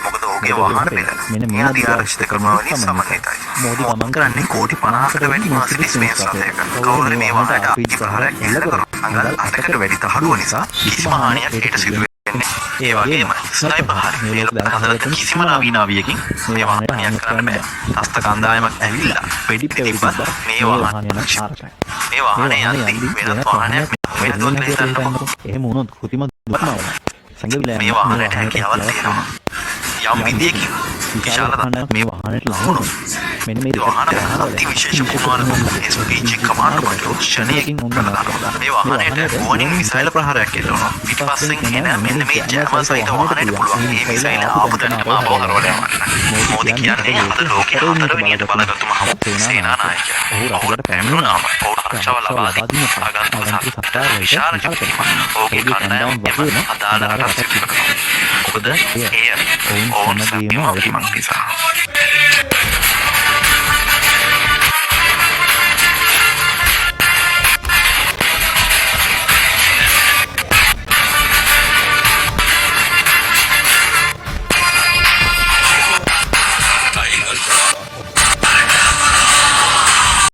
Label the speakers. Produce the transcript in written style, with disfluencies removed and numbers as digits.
Speaker 1: මොකද ඔහුගේ වාහන පෙළ මෙයා දිආරක්ෂිත ක්‍රමාවලිය සමන්විතයි. මෝදි කරන්නේ කෝටි 50කට වැඩි මර්සිඩීස් බෙන්ස් රථයක. කවුරුහරි මේ වාහනයට අපිච්ච ප්‍රහාරයක් එල්ල කරොත් අඟල් 8කට වැඩි තහඩුව නිසා කිසිම හානියක් ඊට සිදු වෙන්නේ නැහැ. ඒ වගේම ස්නයිපර් හරි හදලා කිසිම නවීනාවියකින් මේ වාහනය නියම් කරන්න බෑ. හස්ත කණ්ඩායමක් ඇවිල්ලා වෙඩි තිබ්බත් මේ වාහනය ආරක්ෂයි. මේ වාහනේ යන්නේ වෙනත් වාහනයක් එහෙම වුණොත් කෘතිම දුක්මවන සංගවිලා මේ වාහනයට හැකියාවක් තියෙනවා. යම් විදියකින් විශාල ධනයක් මේ වාහනයට ලඟුණොත් මෙන්න මේ වාහන අති විශේෂ පුරවන SPG කමාන්ඩ් මඩුල ශනේකින් උන්වනවා. මේ වාහනයට ඕනින් මිසයිල් ප්‍රහාරයක් එල්ලනවා. පිටපස්සෙන් එන මෙන්න මේ ජර්මන් සහිත වාහනයට පුළුවන් මේ මිසයිල් ආපතනම අපවරවල යවන්න. මොකද කියන්නේ අද ලෝකයේ හතරවෙනියට බලගත්තුම සේනා නායකයා. ඔහු රටට පැමිණුණාම ඔහු ආරක්ෂාව ලබා දී ආගන්තුක සත්කාර විශාල ජනකීමක්. ඔහුගේ කණ්ඩායම වගේම අදාළ රටක් සිදු කරනවා. මොකද එය ඔවුන් සම්පූර්ණ වීමක් නිසා.